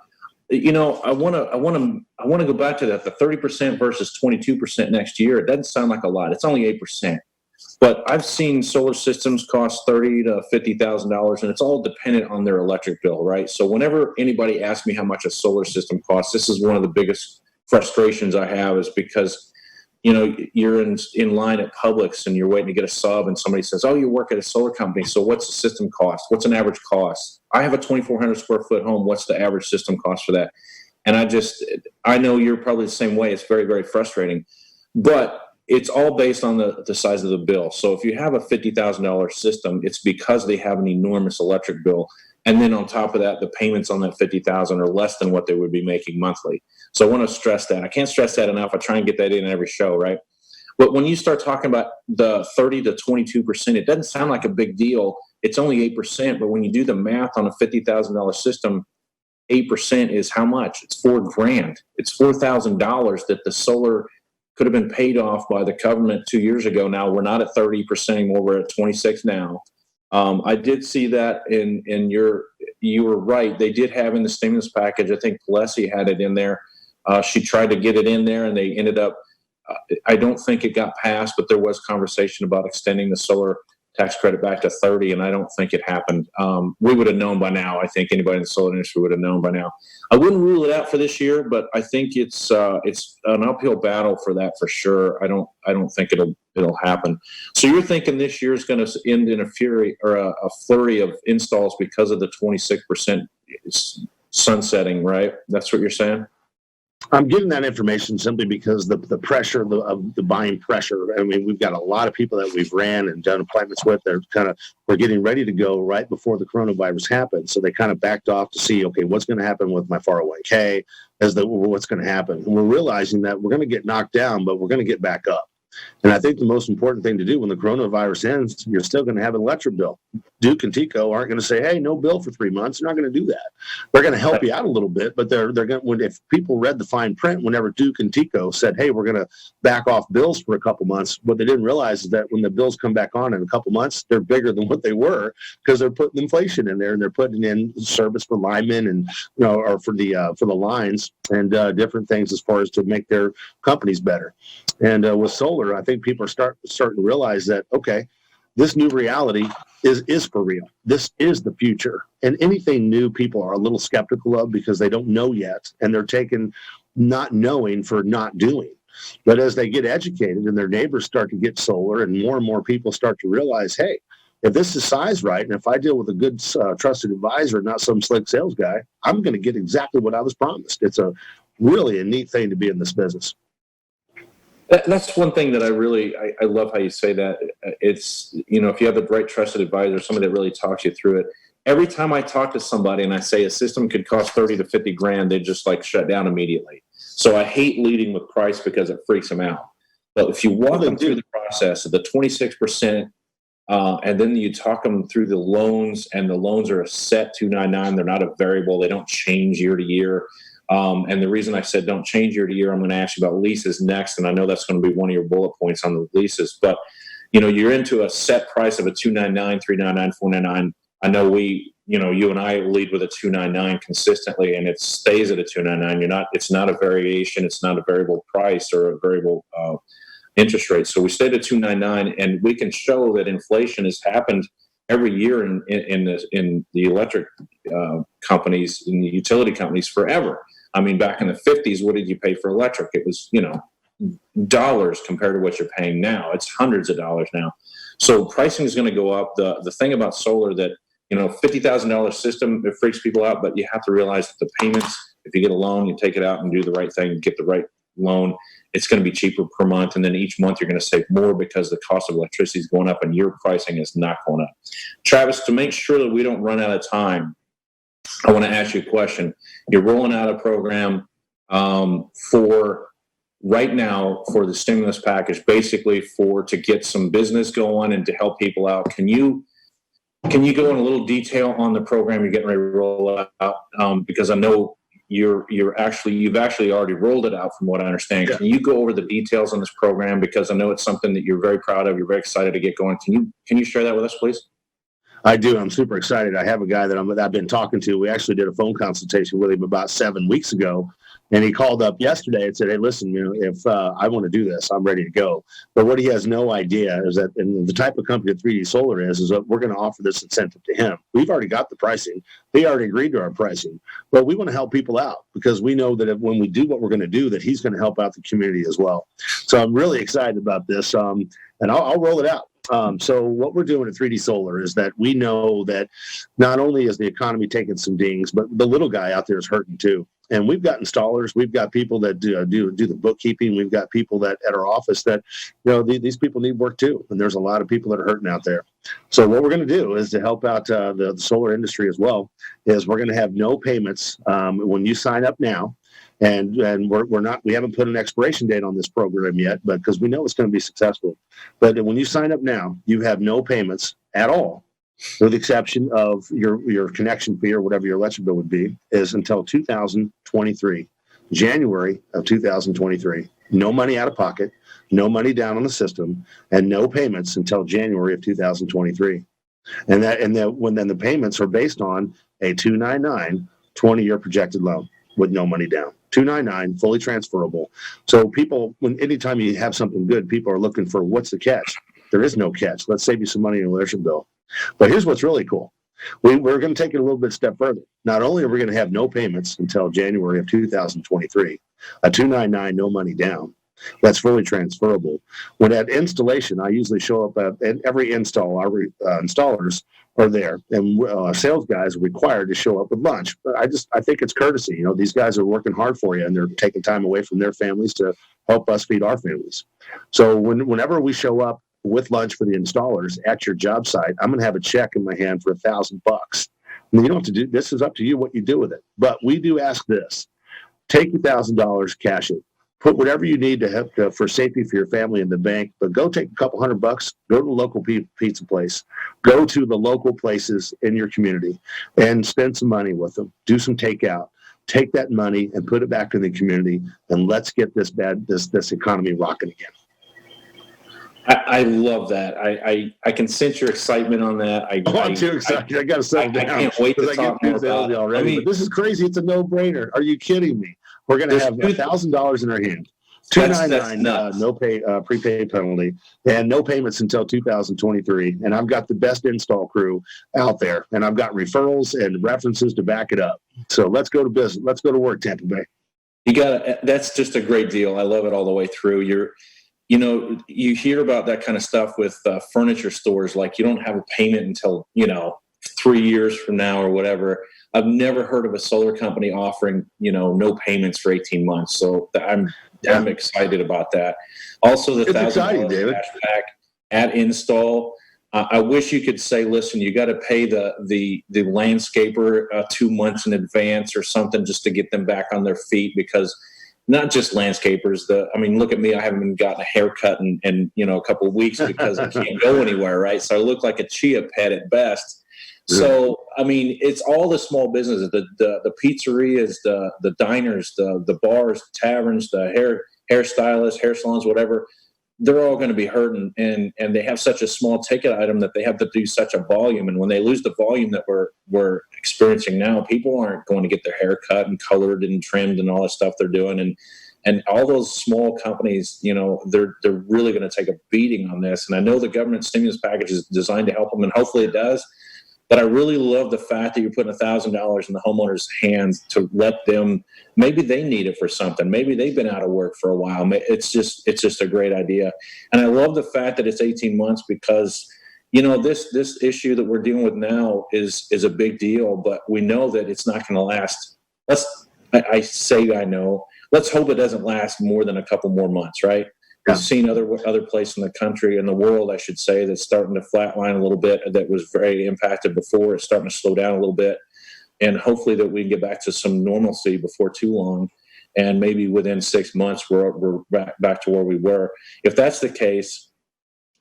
Speaker 1: want to go back to that. The 30% versus 22% next year. It doesn't sound like a lot. It's only 8%. But I've seen solar systems cost $30,000 to $50,000, and it's all dependent on their electric bill, right? So whenever anybody asks me how much a solar system costs, this is one of the biggest frustrations I have, is because you're in line at Publix and you're waiting to get a sub, and somebody says, "Oh, you work at a solar company, so what's the system cost? What's an average cost?" I have a 2,400 square foot home. What's the average system cost for that? And I know you're probably the same way. It's very, very frustrating, but it's all based on the size of the bill. So if you have a $50,000 system, it's because they have an enormous electric bill. And then on top of that, the payments on that $50,000 are less than what they would be making monthly. So I want to stress that. I can't stress that enough. I try and get that in every show, right? But when you start talking about the 30 to 22%, it doesn't sound like a big deal. It's only 8%. But when you do the math on a $50,000 system, 8% is how much? It's $4,000. It's $4,000 that the solar could have been paid off by the government 2 years ago. Now we're not at 30% anymore. We're at 26 now. I did see that you were right. They did have in the stimulus package, I think Pelosi had it in there. She tried to get it in there and they ended up, I don't think it got passed, but there was conversation about extending the solar tax credit back to 30, and I don't think it happened. We would have known by now. I think anybody in the solar industry would have known by now. I wouldn't rule it out for this year, but I think it's an uphill battle for that for sure. I don't think it'll happen. So you're thinking this year is going to end in a flurry of installs because of the 26% sunsetting, right? That's what you're saying?
Speaker 3: I'm giving that information simply because the pressure of the buying pressure. I mean, we've got a lot of people that we've ran and done appointments with. We're getting ready to go right before the coronavirus happened. So they kind of backed off to see, okay, what's going to happen with my 401k? What's going to happen? And we're realizing that we're going to get knocked down, but we're going to get back up. And I think the most important thing to do when the coronavirus ends, you're still going to have an electric bill. Duke and TECO aren't going to say, "Hey, no bill for 3 months." They're not going to do that. They're going to help you out a little bit, but they're going to, if people read the fine print, whenever Duke and TECO said, "Hey, we're going to back off bills for a couple months," what they didn't realize is that when the bills come back on in a couple months, they're bigger than what they were because they're putting inflation in there and they're putting in service for linemen and or for the lines and different things as far as to make their companies better. And with solar, I think people are starting to realize that, okay, this new reality is for real. This is the future. And anything new, people are a little skeptical of because they don't know yet. And they're taking not knowing for not doing. But as they get educated and their neighbors start to get solar and more people start to realize, hey, if this is sized right, and if I deal with a good trusted advisor, not some slick sales guy, I'm going to get exactly what I was promised. It's really a neat thing to be in this business.
Speaker 1: That's one thing that I love how you say that. It's, if you have the right trusted advisor, somebody that really talks you through it. Every time I talk to somebody and I say a system could cost 30 to 50 grand, they just shut down immediately. So I hate leading with price because it freaks them out. But if you walk them through the process of the 26%, and then you talk them through the loans, and the loans are a set 299, they're not a variable, they don't change year to year. And the reason I said don't change year to year, I'm going to ask you about leases next, and I know that's going to be one of your bullet points on the leases. But you're into a set price of a $299, $399, $499. I know you and I lead with a $299 consistently, and it stays at a $299. It's not a variation. It's not a variable price or a variable interest rate. So we stayed at $299, and we can show that inflation has happened every year in the electric companies, in the utility companies forever. I mean, back in the 50s, what did you pay for electric? It was, dollars compared to what you're paying now. It's hundreds of dollars now. So pricing is going to go up. The thing about solar that, $50,000 system, it freaks people out, but you have to realize that the payments, if you get a loan, you take it out and do the right thing, get the right loan, it's going to be cheaper per month. And then each month you're going to save more because the cost of electricity is going up and your pricing is not going up. Travis, to make sure that we don't run out of time, I want to ask you a question. You're rolling out a program for right now for the stimulus package, basically to get some business going and to help people out. Can you go in a little detail on the program you're getting ready to roll out? Because I know you've actually already rolled it out from what I understand. Yeah. Can you go over the details on this program? Because I know it's something that you're very proud of. You're very excited to get going. Can you share that with us, please?
Speaker 3: I do. I'm super excited. I have a guy that I've been talking to. We actually did a phone consultation with him about 7 weeks ago, and he called up yesterday and said, "Hey, listen, if I want to do this, I'm ready to go." But what he has no idea is that, and the type of company that 3D Solar is that we're going to offer this incentive to him. We've already got the pricing. He already agreed to our pricing, but we want to help people out because we know that when we do what we're going to do, that he's going to help out the community as well. So I'm really excited about this, and I'll roll it out. So what we're doing at 3D Solar is that we know that not only is the economy taking some dings, but the little guy out there is hurting too. And we've got installers, we've got people that do the bookkeeping, we've got people that at our office that, these people need work too. And there's a lot of people that are hurting out there. So what we're going to do is to help out the solar industry as well, is we're going to have no payments when you sign up now. And we haven't put an expiration date on this program yet, but because we know it's going to be successful. But when you sign up now, you have no payments at all, with the exception of your connection fee or whatever your electric bill would be, is until 2023, January of 2023. No money out of pocket, no money down on the system, and no payments until January of 2023. And then the payments are based on a 299 20-year projected loan with no money down. 299, fully transferable. So anytime you have something good, people are looking for what's the catch. There is no catch. Let's save you some money in your electric bill. But here's what's really cool. We're going to take it a little bit step further. Not only are we going to have no payments until January of 2023, a 299, no money down. That's fully transferable. When at installation, I usually show up at every install. Our installers are there, and sales guys are required to show up with lunch. But I think it's courtesy. These guys are working hard for you, and they're taking time away from their families to help us feed our families. So whenever we show up with lunch for the installers at your job site, I'm going to have a check in my hand for $1,000. And you don't have to do this. Is up to you what you do with it. But we do ask this: take $1,000, cash it. Put whatever you need to help for safety for your family in the bank, but go take a couple $100, go to the local pizza place, go to the local places in your community and spend some money with them. Do some takeout. Take that money and put it back in the community, and let's get this economy rocking again.
Speaker 1: I love that. I can sense your excitement on that.
Speaker 3: I'm too excited. I got to settle down.
Speaker 1: I can't wait to talk more about it
Speaker 3: already. But this is crazy. It's a no-brainer. Are you kidding me? We're going to have $1,000 in our hand. $299, no prepaid penalty, and no payments until 2023. And I've got the best install crew out there, and I've got referrals and references to back it up. So let's go to business. Let's go to work, Tampa Bay.
Speaker 1: That's just a great deal. I love it all the way through. You hear about that kind of stuff with furniture stores, like you don't have a payment until 3 years from now or whatever. I've never heard of a solar company offering, no payments for 18 months. So I'm excited about that. Also, the $1,000 cashback at install. I wish you could say, listen, you got to pay the landscaper 2 months in advance or something just to get them back on their feet, because not just landscapers. Look at me. I haven't even gotten a haircut in a couple of weeks because I can't go anywhere, right? So I look like a chia pet at best. So, I mean, it's all the small businesses, the pizzerias, the diners, the bars, taverns, the hairstylists, hair salons, whatever. They're all going to be hurting, and they have such a small ticket item that they have to do such a volume. And when they lose the volume that we're experiencing now, people aren't going to get their hair cut and colored and trimmed and all the stuff they're doing. And all those small companies, you know, they're really going to take a beating on this. And I know the government stimulus package is designed to help them, and hopefully it does. But I really love the fact that you're putting $1,000 in the homeowner's hands to let them, maybe they need it for something. Maybe they've been out of work for a while. It's just a great idea. And I love the fact that it's 18 months because, you know, this issue that we're dealing with now is a big deal, but we know that it's not going to last. I know. Let's hope it doesn't last more than a couple more months, right? We've seen other places in the country, in the world, I should say, that's starting to flatline a little bit, that was very impacted before. It's starting to slow down a little bit. And hopefully that we can get back to some normalcy before too long. And maybe within 6 months, we're back to where we were. If that's the case,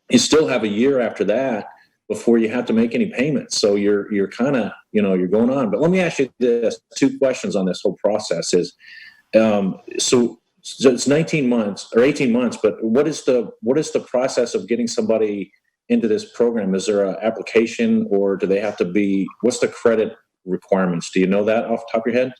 Speaker 1: you still have a year after that before you have to make any payments. So you're kind of, you know, you're going on. But let me ask you this, 2 questions on this whole process is, so it's 19 months or 18 months, but what is the process of getting somebody into this program? Is there an application, or do they have to be, what's the credit requirements? Do you know that off the top of your head?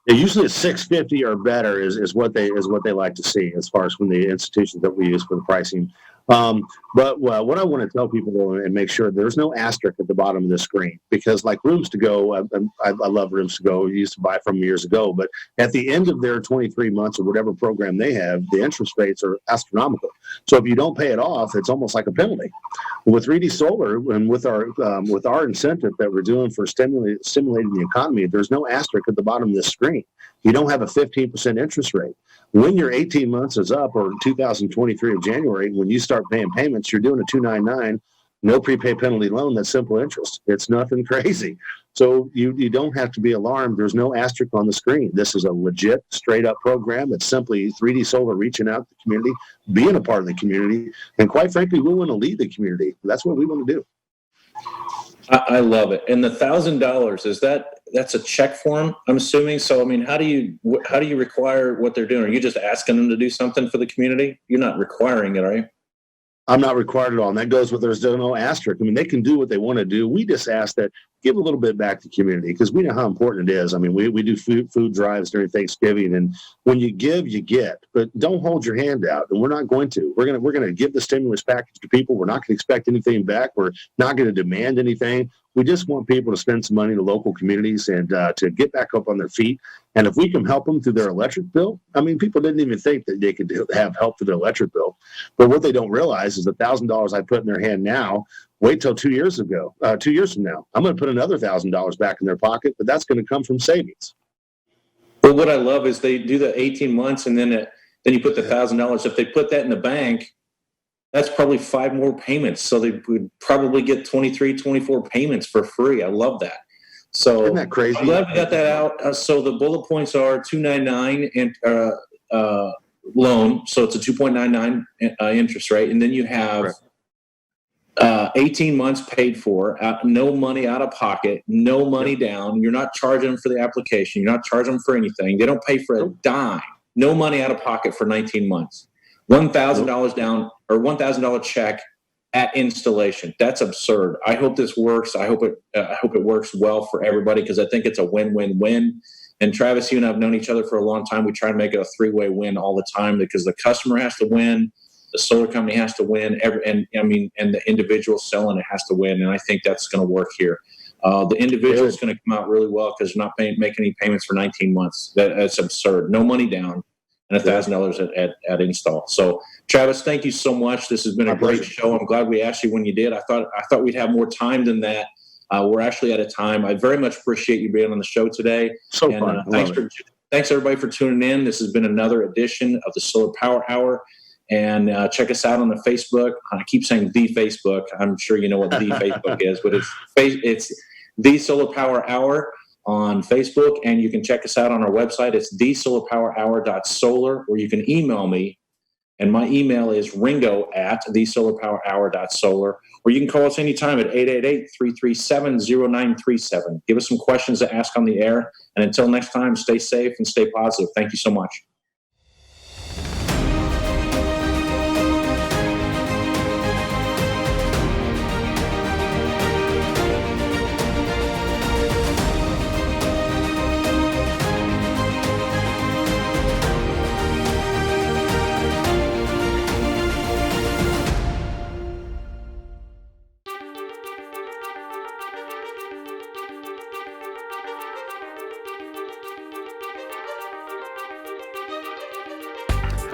Speaker 3: Usually 650 or better is what they like to see as far as from the institutions that we use for the pricing. But what I want to tell people though, and make sure there's no asterisk at the bottom of the screen, because like Rooms to Go, I love Rooms to Go. I used to buy from them years ago, but at the end of their 23 months or whatever program they have, the interest rates are astronomical. So if you don't pay it off, it's almost like a penalty. With 3D Solar and with our incentive that we're doing for stimulating the economy, there's no asterisk at the bottom of this screen. You don't have a 15% interest rate. When your 18 months is up, or 2023 of January, when you start paying payments, you're doing a 299, no prepay penalty loan. That's simple interest. It's nothing crazy. So you don't have to be alarmed. There's no asterisk on the screen. This is a legit, straight up program. It's simply 3D Solar reaching out to the community, being a part of the community, and quite frankly, we want to lead the community. That's what we want to do.
Speaker 1: I love it. And the $1,000, that's a check form, I'm assuming. So, I mean, how do you require what they're doing? Are you just asking them to do something for the community? You're not requiring it, are you?
Speaker 3: I'm not required at all. And that goes with there's no asterisk. I mean, they can do what they want to do. We just ask that give a little bit back to the community because we know how important it is. I mean, we do food drives during Thanksgiving, and when you give, you get. But don't hold your hand out, and we're not going to. We're going to give the stimulus package to people. We're not going to expect anything back. We're not going to demand anything. We just want people to spend some money in the local communities and to get back up on their feet. And if we can help them through their electric bill, I mean, people didn't even think that they could have help through their electric bill. But what they don't realize is the $1,000 I put in their hand now, wait till 2 years from now. I'm going to put another $1,000 back in their pocket, but that's going to come from savings.
Speaker 1: Well, what I love is they do the 18 months and then you put the $1,000. If they put that in the bank, that's probably 5 more payments. So they would probably get 23, 24 payments for free. I love that. So
Speaker 3: isn't that crazy?
Speaker 1: I'm glad we got that out. So the bullet points are 299 and loan. So it's a 2.99 interest rate. And then you have 18 months paid for, no money out of pocket, no money down. You're not charging them for the application. You're not charging them for anything. They don't pay for a dime. No money out of pocket for 19 months. $1,000 down or $1,000 check at installation. That's absurd. I hope this works. I hope it works well for everybody because I think it's a win-win-win. And Travis, you and I have known each other for a long time. We try to make it a 3-way win all the time because the customer has to win, the solar company has to win, and the individual selling it has to win. And I think that's going to work here. The individual is going to come out really well because they're not making any payments for 19 months. That's absurd. No money down. And $1,000 at install. So, Travis, thank you so much. This has been a great show. I'm glad we asked you when you did. I thought we'd have more time than that. We're actually out of time. I very much appreciate you being on the show today.
Speaker 3: So fun.
Speaker 1: Thanks everybody for tuning in. This has been another edition of the Solar Power Hour. And check us out on the Facebook. I keep saying the Facebook. I'm sure you know what the Facebook is, but it's the Solar Power Hour on Facebook, and you can check us out on our website. It's thesolarpowerhour.solar, or you can email me And my email is ringo@thesolarpowerhour.solar, or you can call us anytime at 888-337-0937. Give us some questions to ask on the air. And until next time, stay safe and stay positive. Thank you so much.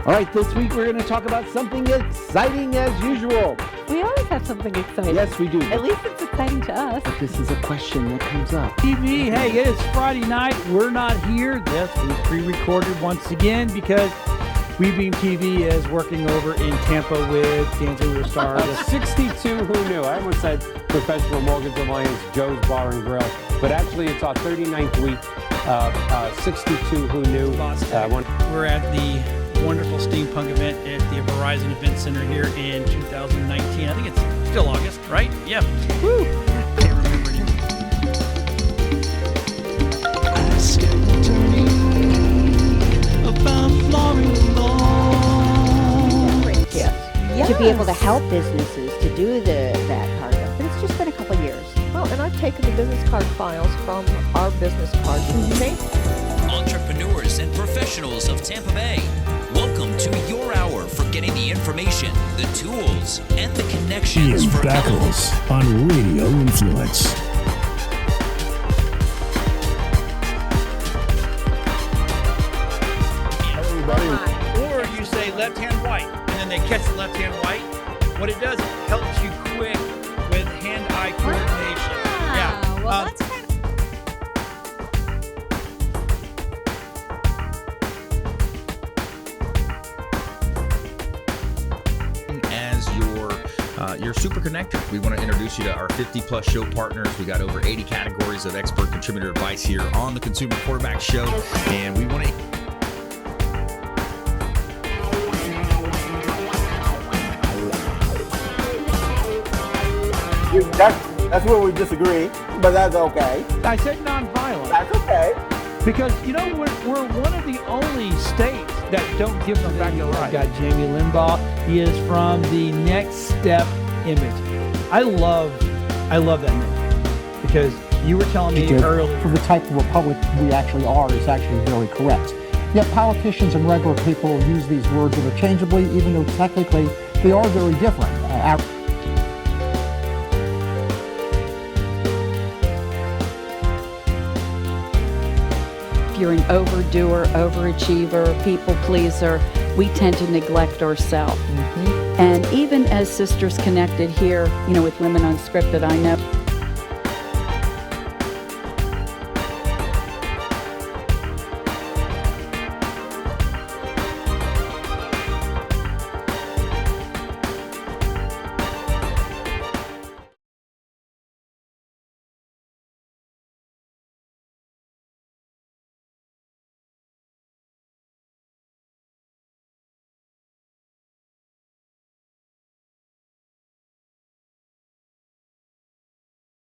Speaker 4: All right, this week we're going to talk about something exciting as usual.
Speaker 5: We always have something exciting.
Speaker 4: Yes, we do.
Speaker 5: At least it's exciting to us.
Speaker 4: But this is a question that comes up.
Speaker 6: TV, hey, it is Friday night. We're not here. Yes, we pre-recorded once again because WeBeam TV is working over in Tampa with Dancing with the Stars.
Speaker 7: 62 who knew. I almost said Professional Mortgage Alliance, Joe's Bar and Grill, but actually it's our 39th week. 62 who knew.
Speaker 6: We're at the wonderful steampunk event at the Verizon Event Center here in 2019. I think it's still August, right? Yeah. Woo! Can't remember.
Speaker 14: Yes. To be able to help businesses to do that part of it. But it's just been a couple years.
Speaker 9: Well, and I've taken the business card files from our business cards.
Speaker 10: Entrepreneurs and professionals of Tampa Bay, welcome to your hour for getting the information, the tools, and the connections
Speaker 11: Ian
Speaker 10: for
Speaker 11: Beckles on Radio Influence.
Speaker 6: Or you say left hand white, and then they catch the left hand white. What it does, it helps you quick with hand-eye coordination. Yeah.
Speaker 5: Well, that's kind
Speaker 12: As your super connector, we want to introduce you to our 50-plus show partners. We got over 80 categories of expert contributor advice here on the Consumer Quarterback Show, and we want to.
Speaker 4: That's where we disagree, but that's okay.
Speaker 6: I said nonviolent.
Speaker 4: That's okay.
Speaker 6: Because, you know, we're one of the only states that don't give them back the right. Got Jamie Limbaugh. He is from the Next Step Image. I love that name because you were telling me earlier.
Speaker 13: For the type of republic we actually are is actually very correct. Yet politicians and regular people use these words interchangeably, even though technically they are very different.
Speaker 8: If you're an overdoer, overachiever, people pleaser, we tend to neglect ourselves. And even as Sisters Connected here, you know, with Women Unscripted, I know